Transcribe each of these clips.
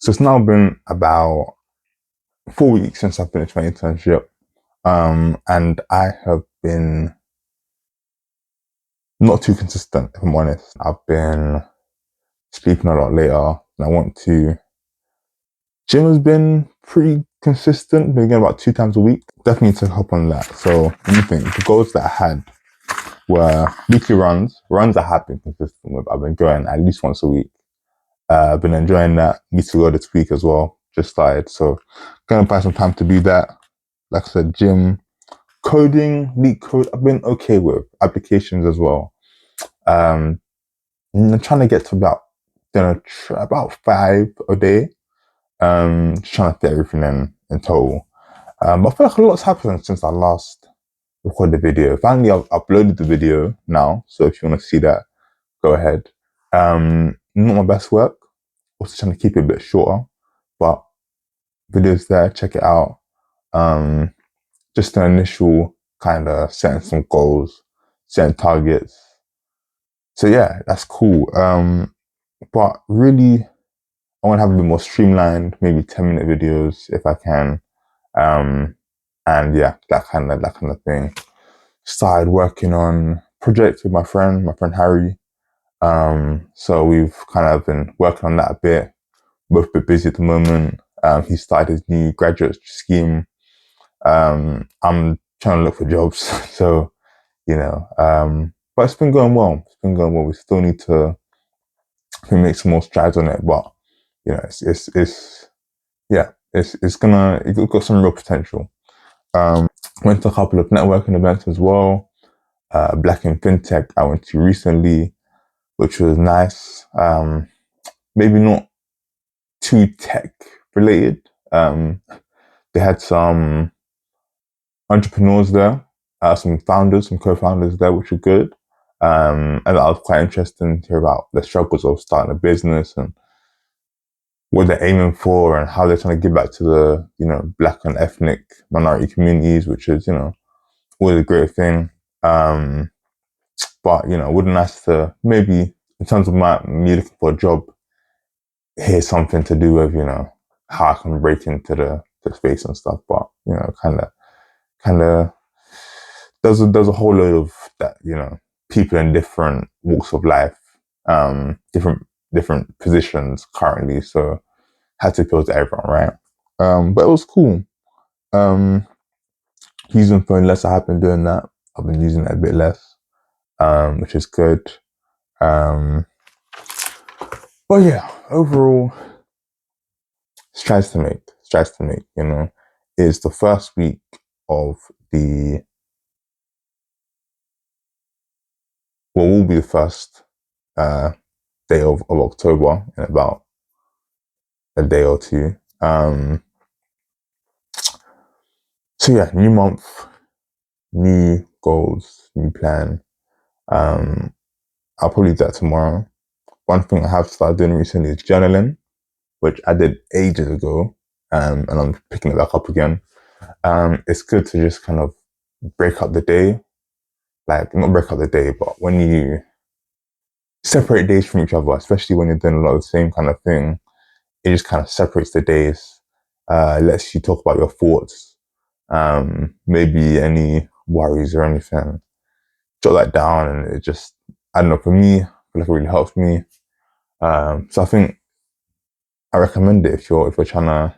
So it's now been about 4 weeks since I finished my internship. And I have been not too consistent, if I'm honest. I've been sleeping a lot later and I want to. Gym has been pretty consistent, been going about 2 times a week. Definitely need to hop on that. So let me think. The goals that I had were weekly runs. Runs I have been consistent with. I've been going at least once a week. I've been enjoying that. Need to go this week as well. Just started. So gonna find some time to do that. Like I said, gym, coding, leak code, I've been okay with applications as well. I'm trying to get to about 5 a day. Just trying to fit everything in total. But I feel like a lot's happened since I last recorded the video. Finally, I've uploaded the video now, so if you want to see that, go ahead. Not my best work. Also trying to keep it a bit shorter, but videos there, check it out. Just an initial kind of setting some goals, setting targets. So yeah, that's cool. But really, I want to have a bit more streamlined, maybe 10-minute videos if I can. And yeah, that kind of thing. Started working on projects with my friend Harry. So we've kind of been working on that a bit. Both a bit busy at the moment. He started his new graduate scheme. I'm trying to look for jobs, so but it's been going well. It's been going well. We still need to make some more strides on it, but it's got some real potential. Went to a couple of networking events as well. Black in FinTech I went to recently, which was nice. Maybe not too tech related. They had some entrepreneurs there, some co-founders there, which were good. And that was quite interesting to hear about the struggles of starting a business and what they're aiming for and how they're trying to give back to the, Black and ethnic minority communities, which is, always a great thing. But, it would be nice to maybe, in terms of me looking for a job, hear something to do with, how I can break into the space and stuff. But, kind of, there's a whole load of that, people in different walks of life, different positions currently. So had to appeal to everyone, right? But it was cool. Using phone less, I have been doing that. I've been using it a bit less, which is good. But yeah, overall, strides to make. Is the first week of will be the first day of October in about a day or two. So yeah, new month, new goals, new plan. I'll probably do that tomorrow. One thing I have started doing recently is journaling, which I did ages ago, and I'm picking it back up again. It's good to just kind of break up the day. Like, not break up the day, but when you separate days from each other, especially when you're doing a lot of the same kind of thing, it just kind of separates the days, lets you talk about your thoughts, maybe any worries or anything. Jot that down, and it just, I don't know, for me, I feel like it really helps me. So I think I recommend it if you're trying to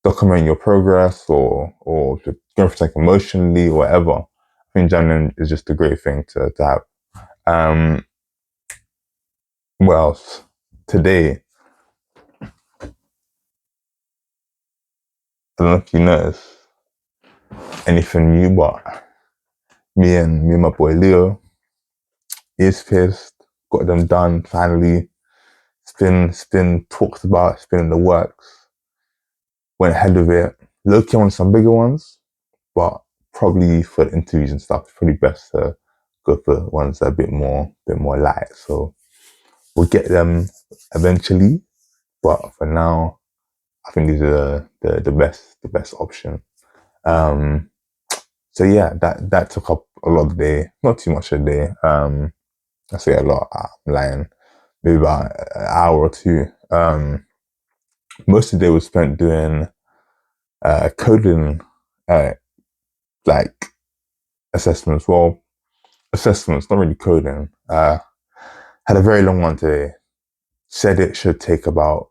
document your progress or if you're going through something emotionally or whatever. I think journaling is just a great thing to have. What else? Today, I don't know if you noticed anything new, but me and my boy Leo, is pissed, got them done finally. It's been talked about, it's been in the works. Went ahead of it. Low-key on some bigger ones, but probably for the interviews and stuff, it's probably best to go for ones that are a bit more light. So we'll get them eventually, but for now, I think these are the best option. So yeah, that took up a lot of the day, not too much a day. I say a lot, I'm lying, maybe about an hour or two. most of the day was spent doing coding, like assessments. Well, assessments, not really coding. Had a very long one today. Said it should take about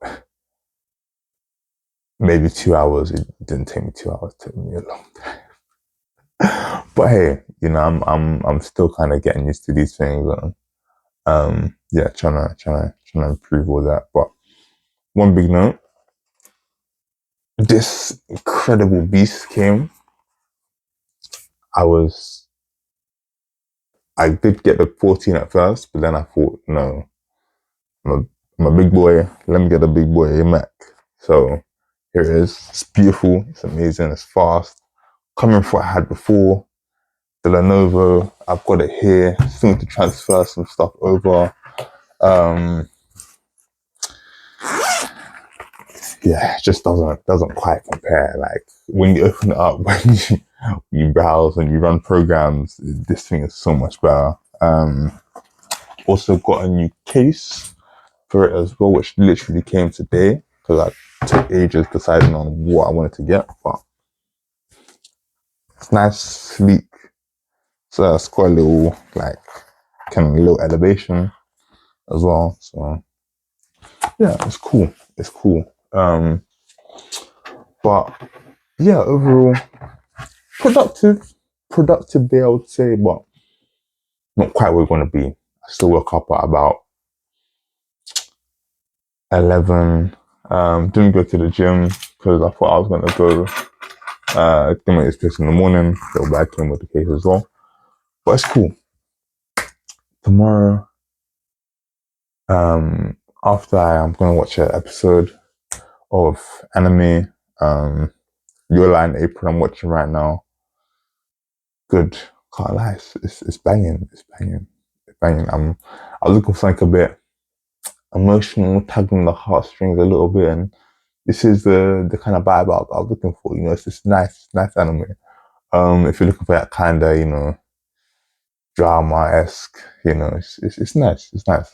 maybe 2 hours. It didn't take me 2 hours. It took me a long time. But hey, I'm still kind of getting used to these things, and yeah, trying to improve all that. But one big note: this incredible beast came. I was I did get the 14 at first, but then I thought, no, I'm a big boy. Let me get the big boy a Mac. So here it is. It's beautiful. It's amazing. It's fast. Coming from what I had before, the Lenovo. I've got it here. Still need to transfer some stuff over. Um, yeah, it just doesn't quite compare. Like when you open it up, when you browse and you run programs, this thing is so much better. Also got a new case for it as well, which literally came today because I took ages deciding on what I wanted to get. But it's nice, sleek. So it's got a little like kind of little elevation as well. So yeah, it's cool. It's cool. But yeah, overall productive day I would say, but not quite where we're gonna be. I still woke up at about 11. Didn't go to the gym because I thought I was gonna go do my place in the morning. So I came with the case as well. But it's cool. Tomorrow, after I'm gonna watch an episode of anime. Your Lie in April I'm watching right now. Good. Can't lie. It's banging. It's banging. It's banging. I was looking for something a bit emotional, tugging the heartstrings a little bit, and this is the kind of vibe I was looking for. It's this nice anime. If you're looking for that kind of, drama-esque, it's nice. It's nice.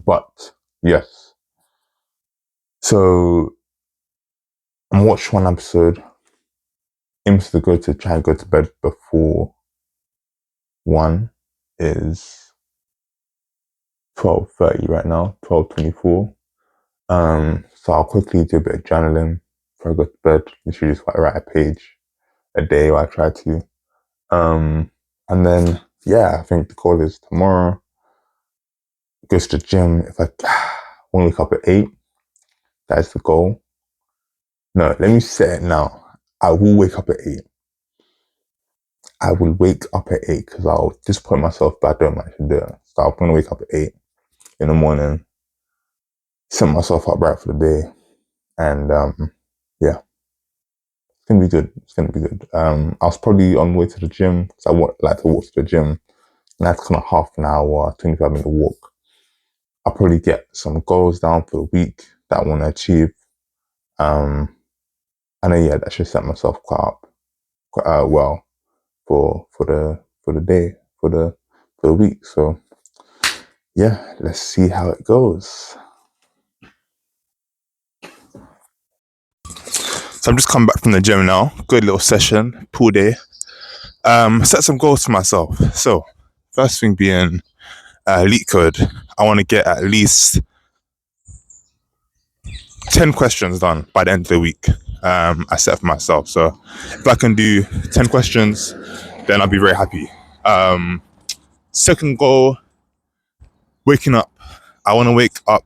But yes. So I'm watching one episode. Aims to try and go to bed before 1 is 12:30 right now, 12:24. So I'll quickly do a bit of journaling before I go to bed. Literally just write a page a day, or I try to. And then yeah, I think the goal is tomorrow. Go to the gym. If I want to wake up at 8, that is the goal. No, let me say it now. I will wake up at 8. I will wake up at 8 because I'll disappoint myself, but I don't actually do it. So I'm gonna wake up at 8 in the morning, set myself up right for the day, and yeah, it's gonna be good. It's gonna be good. I was probably on the way to the gym because I like to walk to the gym, and that's kind of half an hour, 25-minute walk. I'll probably get some goals down for the week that I want to achieve. And then yeah, that should set myself quite well for the day for the week. So yeah, let's see how it goes. So I'm just coming back from the gym now. Good little session, pool day. Set some goals for myself. So first thing being elite code. I want to get at least 10 questions done by the end of the week. I set for myself. So if I can do 10 questions, then I'll be very happy. Second goal, waking up. I want to wake up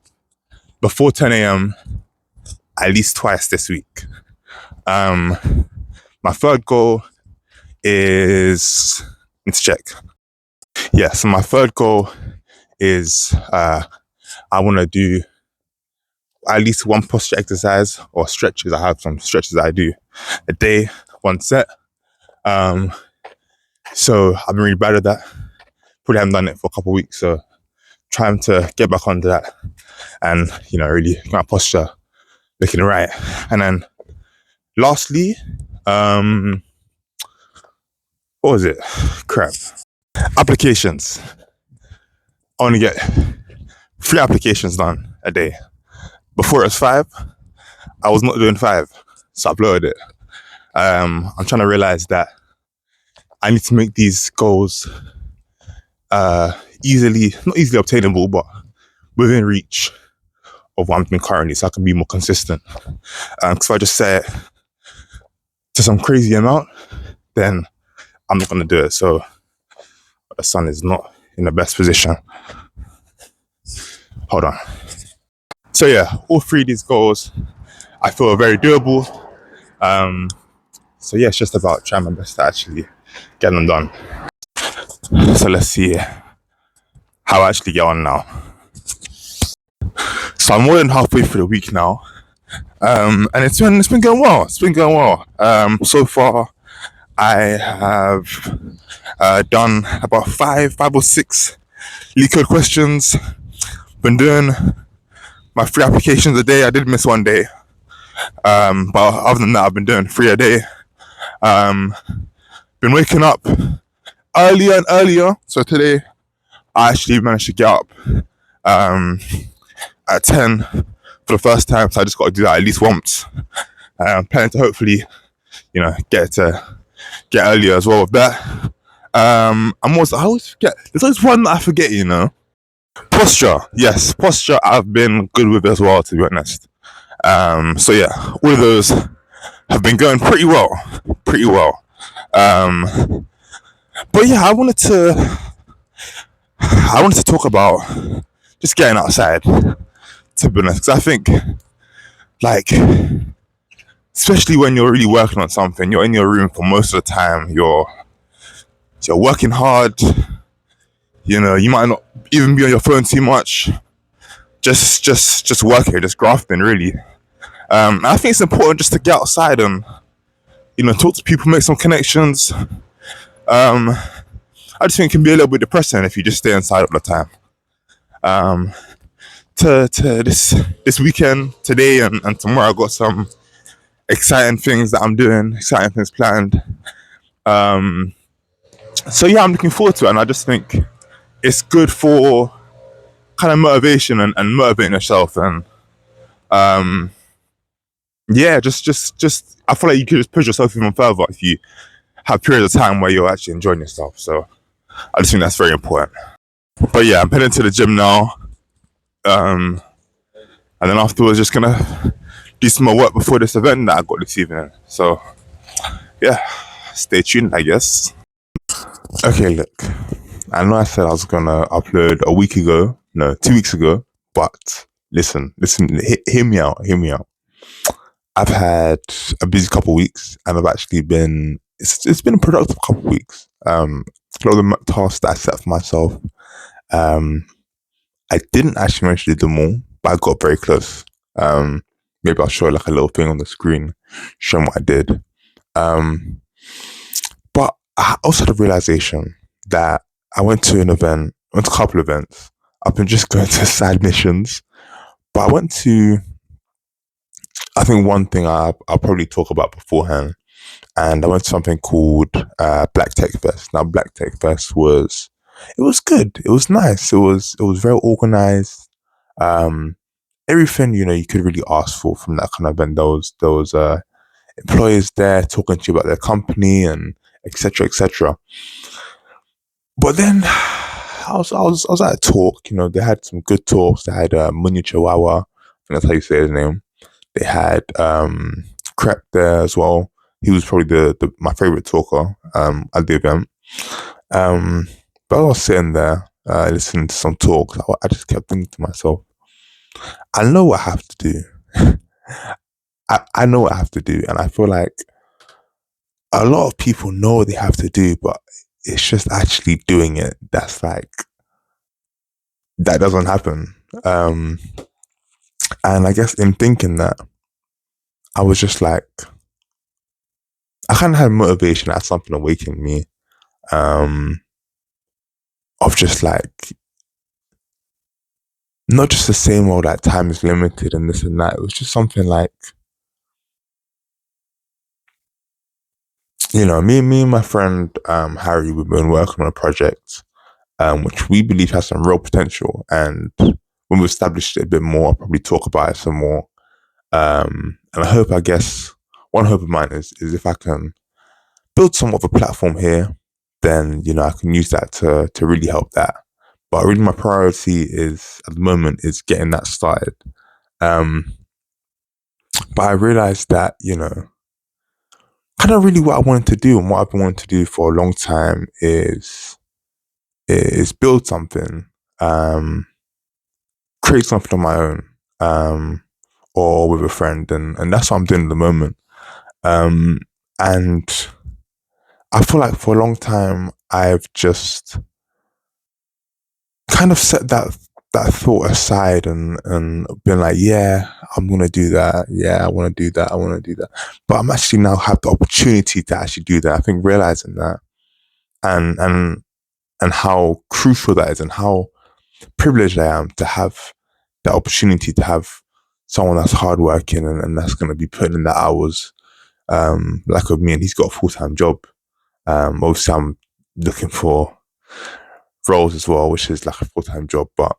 before 10 a.m. at least twice this week. My third goal is, let's check. Yeah, so my third goal is I want to do at least one posture exercise or stretches. I have some stretches that I do a day, one set. So I've been really bad at that. Probably haven't done it for a couple of weeks. So trying to get back onto that and, really my posture looking right. And then lastly, what was it? Crap. Applications. I want to get 3 applications done a day. before it was 5, I was not doing 5, so I uploaded it. I'm trying to realize that I need to make these goals not easily obtainable, but within reach of what I'm doing currently, so I can be more consistent. Because if I just set it to some crazy amount, then I'm not going to do it. So the sun is not in the best position. Hold on. So yeah, all 3 of these goals I feel are very doable. So yeah, it's just about trying my best to actually get them done. So let's see how I actually get on now. So I'm more than halfway through the week now. And it's been going well. It's been going well. So far I have done about five or six leak code questions. Been doing my 3 applications a day. I did miss one day. But other than that, I've been doing 3 a day. Been waking up earlier and earlier. So today I actually managed to get up at 10 for the first time. So I just got to do that at least once. I'm planning to hopefully, get earlier as well with that. I always forget. There's always one that I forget, Posture. Yes, posture I've been good with as well, to be honest. So yeah, all of those have been going pretty well. Pretty well. But yeah, I wanted to talk about just getting outside, to be honest, because I think, like, especially when you're really working on something, you're in your room for most of the time, you're working hard, you might not even be on your phone too much, just working, just grafting, really. I think it's important just to get outside and, talk to people, make some connections. I just think it can be a little bit depressing if you just stay inside all the time. To this weekend, today and tomorrow, I've got some exciting things that I'm doing, exciting things planned. So yeah, I'm looking forward to it, and I just think it's good for kind of motivation and motivating yourself, and yeah, just I feel like you could just push yourself even further if you have periods of time where you're actually enjoying yourself. So I just think that's very important. But yeah, I'm heading to the gym now. And then afterwards, just gonna do some more work before this event that I got this evening. So yeah, stay tuned, I guess. Okay, look, I know I said I was gonna upload a week ago, no, 2 weeks ago, but listen, hear me out, hear me out. I've had a busy couple of weeks, and I've actually been. It's been a productive couple of weeks. A lot of the tasks that I set for myself, I didn't actually manage to do them all, but I got very close. Maybe I'll show like a little thing on the screen showing what I did. But I also had a realization that I went to a couple events. I've been just going to side missions, but I think one thing I'll probably talk about beforehand, and I went to something called Black Tech Fest. Now, Black Tech Fest it was good. It was nice. It was very organized. Everything you could really ask for from that kind of event. Those employees there talking to you about their company and etc. etc. But then I was at a talk. They had some good talks. They had Munya Chihuahua. I think that's how you say his name. They had Crep there as well. He was probably my favorite talker at the event. But I was sitting there listening to some talks. I just kept thinking to myself, I know what I have to do. I know what I have to do, and I feel like a lot of people know what they have to do, but it's just actually doing it that doesn't happen. And I guess in thinking that, I was just like, I kind of had motivation as something awakened me, of just like, not just the same old like time is limited and this and that. It was just something like, me and my friend Harry, we've been working on a project which we believe has some real potential, and when we've established it a bit more, I'll probably talk about it some more. And I hope, I guess, one hope of mine is if I can build somewhat of a platform here, then I can use that to really help that. But really, my priority is at the moment is getting that started. Um, but I realized that kind of really what I wanted to do and what I've been wanting to do for a long time is build something, um, create something on my own, or with a friend, and that's what I'm doing at the moment. Um, and I feel like for a long time I've just kind of set that thought aside and been like, yeah, I'm gonna do that. Yeah, I want to do that. I want to do that. But I'm actually now have the opportunity to actually do that. I think realizing that and and and how crucial that is, and how privileged I am to have the opportunity to have someone that's hardworking and that's going to be putting in the hours, like with me, and he's got a full-time job. Obviously, I'm looking for roles as well, which is like a full-time job. But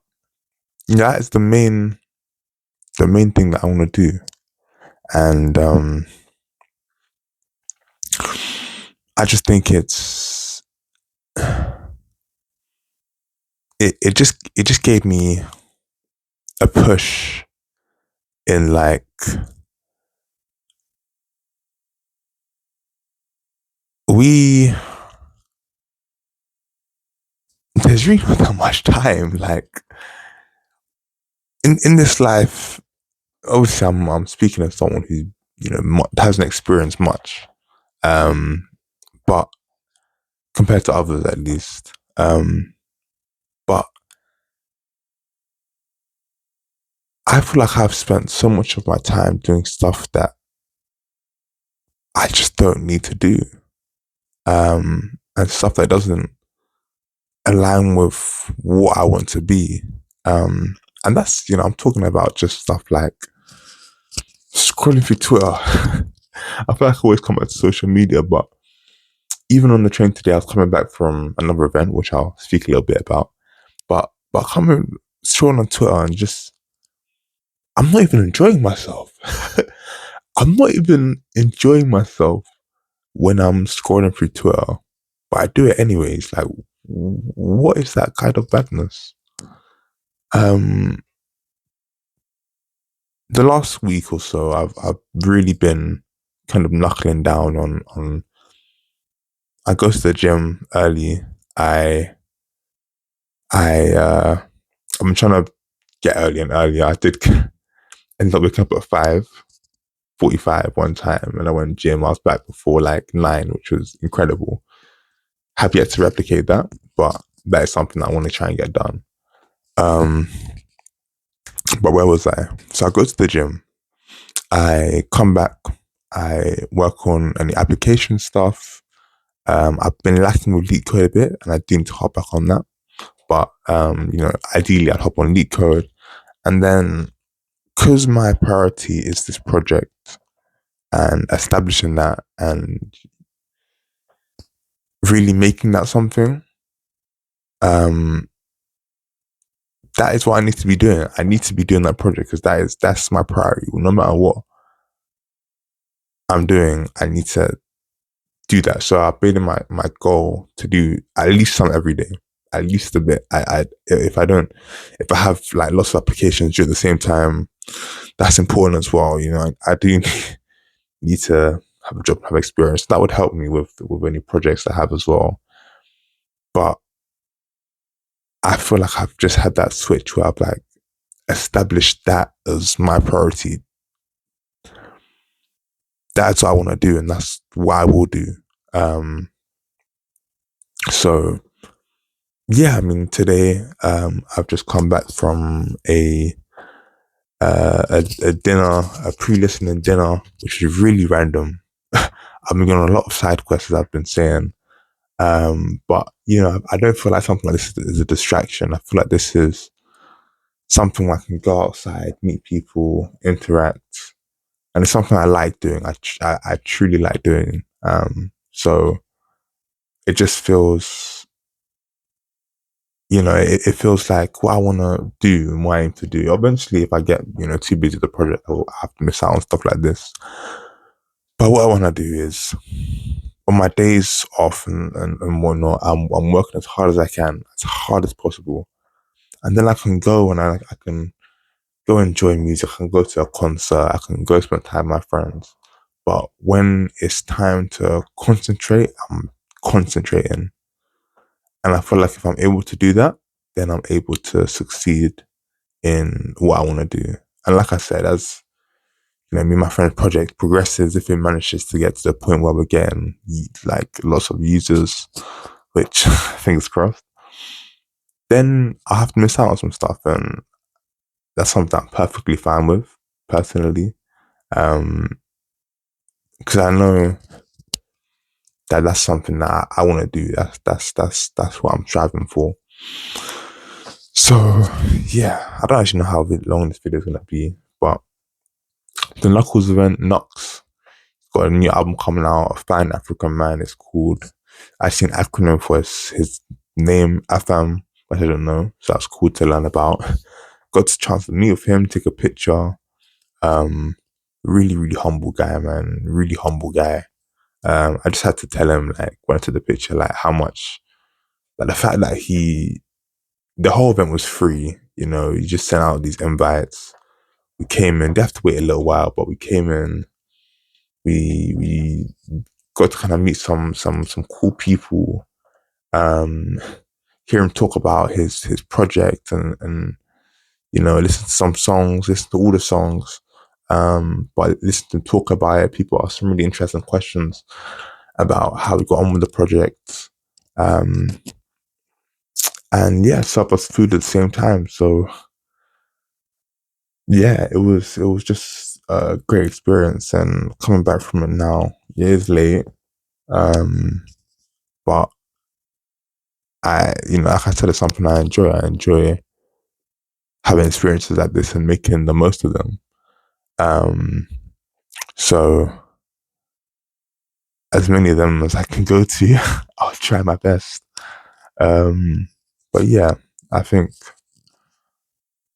yeah, that is the main thing that I want to do, and I just think it just gave me a push in like we there's really not that much time like in this life. Obviously, I'm speaking as someone who hasn't experienced much, um, but compared to others at least, but I feel like I've spent so much of my time doing stuff that I just don't need to do, and stuff that doesn't align with what I want to be, um, and that's I'm talking about just stuff like scrolling through Twitter. I feel like I always come back to social media, but even on the train today, I was coming back from another event, which I'll speak a little bit about. But coming scrolling on Twitter and just I'm not even enjoying myself. I'm not even enjoying myself when I'm scrolling through Twitter, but I do it anyways. Like, what is that kind of badness? Um, the last week or so, I've really been kind of knuckling down on. I go to the gym early. I I I'm trying to get early and earlier. I did end up waking up at 5:45 one time, and I went gym. I was back before like 9, which was incredible. Have yet to replicate that, but that is something I want to try and get done. Um, but where was I? So I go to the gym. I come back. I work on any application stuff. I've been lacking with leak code a bit, and I do need to hop back on that. But ideally, I'd hop on leak code, and then because my priority is this project and establishing that and really making that something, um, that is what I need to be doing. I need to be doing that project because that's my priority. No matter what I'm doing, I need to do that. So I've made it my goal to do at least some every day, at least a bit. If I have like lots of applications due at the same time, that's important as well. I do need to have a job, have experience. That would help me with any projects I have as well. But I feel like I've just had that switch where I've like established that as my priority. That's what I want to do, and that's what I will do. Um, so yeah, I mean, today I've just come back from a dinner, a pre-listening dinner, which is really random. I've been on a lot of side quests, as I've been saying. But I don't feel like something like this is a distraction. I feel like this is something I can go outside, meet people, interact, and it's something I like doing. I truly like doing. So it just feels it feels like what I want to do and what I aim to do. Eventually, if I get, too busy with the project, I'll have to miss out on stuff like this. But what I want to do is, on my days off and whatnot, I'm working as hard as I can, as hard as possible. And then I can go and I can go enjoy music. I can go to a concert. I can go spend time with my friends. But when it's time to concentrate, I'm concentrating. And I feel like if I'm able to do that, then I'm able to succeed in what I want to do. And like I said, as me and my friend's project progresses, if it manages to get to the point where we're getting like lots of users, which fingers crossed, then I have to miss out on some stuff, and that's something I'm perfectly fine with personally. Because I know that that's something that I want to do. That's what I'm striving for. So yeah, I don't actually know how long this video is gonna be, but the Knuckles event, Knux, got a new album coming out. A Fine African Man. It's called. I see an acronym for his name, AFAM, but I don't know. So that's cool to learn about. Got a chance to meet with him, take a picture. Um, really, really humble guy, man. Really humble guy. I just had to tell him, like, when I took the picture, like, how much, like, the fact that the whole event was free, you just sent out these invites. We came in, they have to wait a little while, but we came in, we got to kind of meet some cool people, um, hear him talk about his project and listen to some songs, listen to all the songs, but listen to him talk about it. People ask some really interesting questions about how we got on with the project. Um, and yeah, served us food at the same time. So yeah, it was just a great experience, and coming back from it now, years late. Um, but like I said, it's something I enjoy. I enjoy having experiences like this and making the most of them. Um, so as many of them as I can go to, I'll try my best. Um, but yeah, I think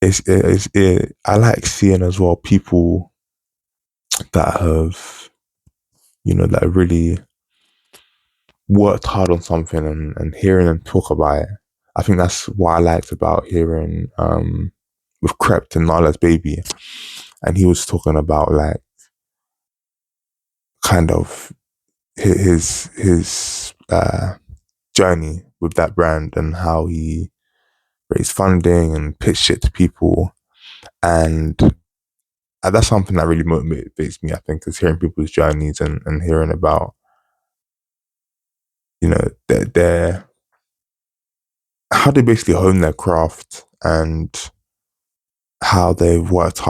I like seeing as well people that have, that really worked hard on something and hearing them talk about it. I think that's what I liked about hearing with Crept and Nala's Baby. And he was talking about like kind of his journey with that brand and how he raised funding and pitched it to people. And that's something that really motivates me, I think, is hearing people's journeys and hearing about, their how they basically hone their craft and how they've worked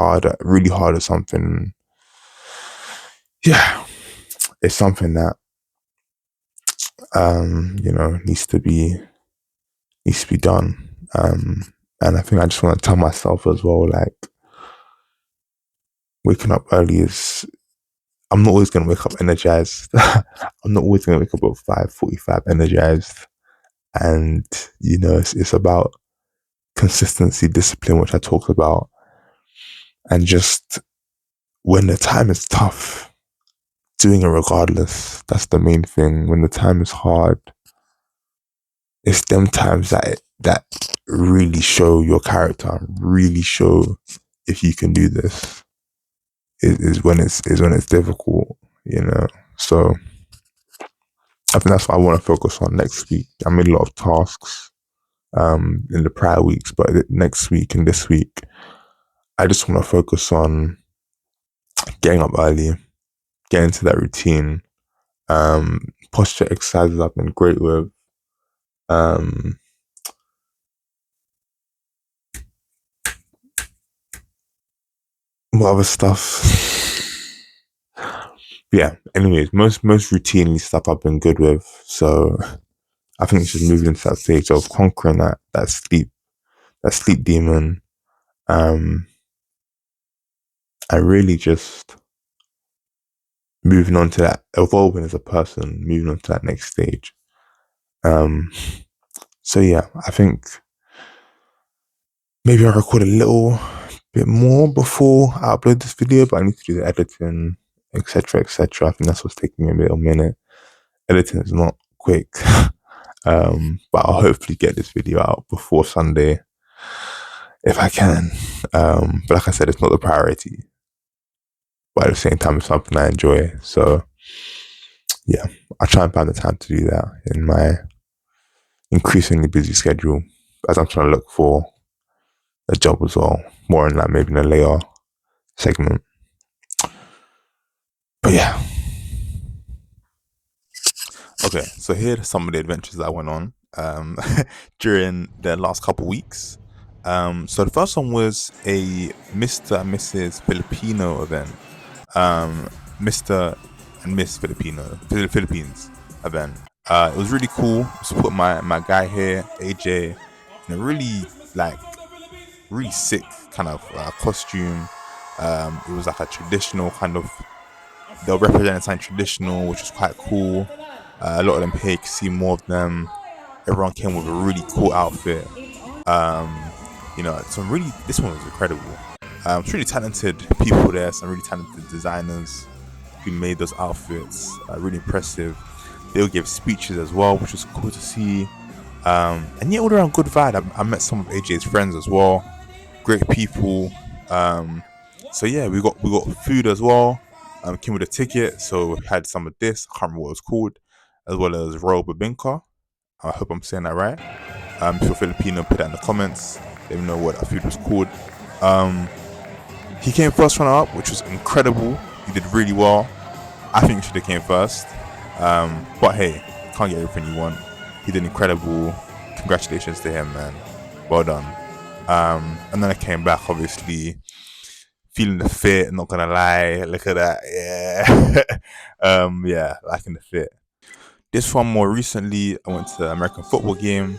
really hard at something. Yeah, it's something that needs to be done. And I think I just want to tell myself as well, like, waking up early is, I'm not always going to wake up energized. I'm not always going to wake up at 5:45 energized. And, it's about consistency, discipline, which I talked about. And just when the time is tough, doing it regardless. That's the main thing. When the time is hard, it's them times that really show your character, really show if you can do this. Is when it's difficult, So I think that's what I want to focus on next week. I made a lot of tasks in the prior weeks, but next week and this week, I just want to focus on getting up early, getting into that routine. Posture exercises I've been great with. Um, what other stuff? Yeah. Anyways, most routinely stuff I've been good with. So I think it's just moving into that stage of conquering that sleep demon. Um, and really just moving on to that, evolving as a person, moving on to that next stage. Um, so yeah, I think maybe I'll record a little bit more before I upload this video, but I need to do the editing, etc., etc. I think that's what's taking me a little minute. Editing is not quick, but I'll hopefully get this video out before Sunday if I can. But like I said, it's not the priority, but at the same time, it's something I enjoy. So yeah, I try and find the time to do that in my increasingly busy schedule as I'm trying to look for a job as well, more in like maybe in a layer segment. But yeah. Okay, so here are some of the adventures that I went on during the last couple weeks. So the first one was a Mr. and Mrs. Filipino event. Mr. and Miss Philippines event. It was really cool. Support my guy here, AJ, in a like really sick kind of costume. It was like a traditional kind of. They'll represent something traditional, which is quite cool. A lot of them here, you can see more of them. Everyone came with a really cool outfit. This one was incredible. It's really talented people there, some really talented designers who made those outfits. Really impressive. They'll give speeches as well, which was cool to see. And yeah, all around good vibe. I met some of AJ's friends as well. Great people. So yeah, we got food as well. Came with a ticket, so we had some of this. I can't remember what it was called, as well as roll babinka. I hope I'm saying that right. If you're Filipino, put that in the comments. Let me know what that food was called. He came first runner up, which was incredible. He did really well. I think he should have came first. But hey, can't get everything you want. He did incredible. Congratulations to him, man. Well done. And then I came back, obviously, feeling the fit, not gonna lie. Look at that. Yeah. Yeah, liking the fit. This one more recently, I went to an American football game.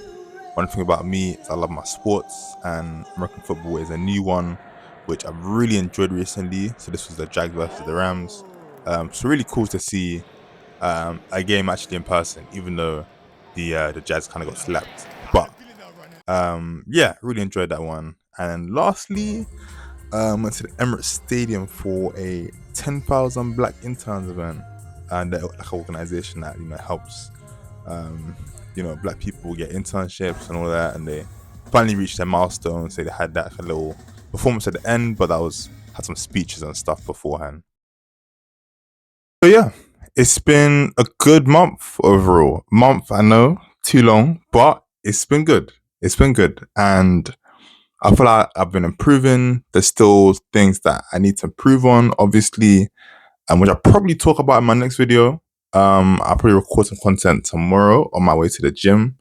One thing about me is I love my sports, and American football is a new one, which I've really enjoyed recently. So this was the Jags versus the Rams. So really cool to see a game actually in person, even though the Jags kind of got slapped. But yeah, really enjoyed that one. And lastly, went to the Emirates Stadium for a 10,000 Black Interns event, and like an organization that helps Black people get internships and all that, and they finally reached their milestone. So they had that little performance at the end, but had some speeches and stuff beforehand. So yeah, it's been a good month overall. Month, I know, too long, but it's been good. It's been good, and I feel like I've been improving. There's still things that I need to improve on, obviously, and which I'll probably talk about in my next video. I'll probably record some content tomorrow on my way to the gym.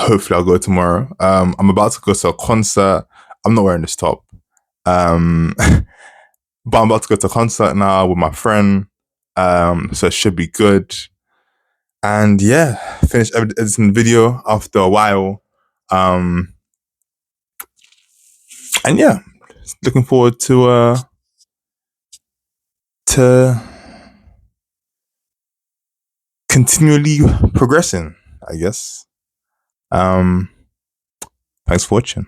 Hopefully, I'll go tomorrow. I'm about to go to a concert. I'm not wearing this top. But I'm about to go to a concert now with my friend. So it should be good. And yeah, finished editing the video after a while. And yeah, looking forward to continually progressing, I guess. Thanks for watching.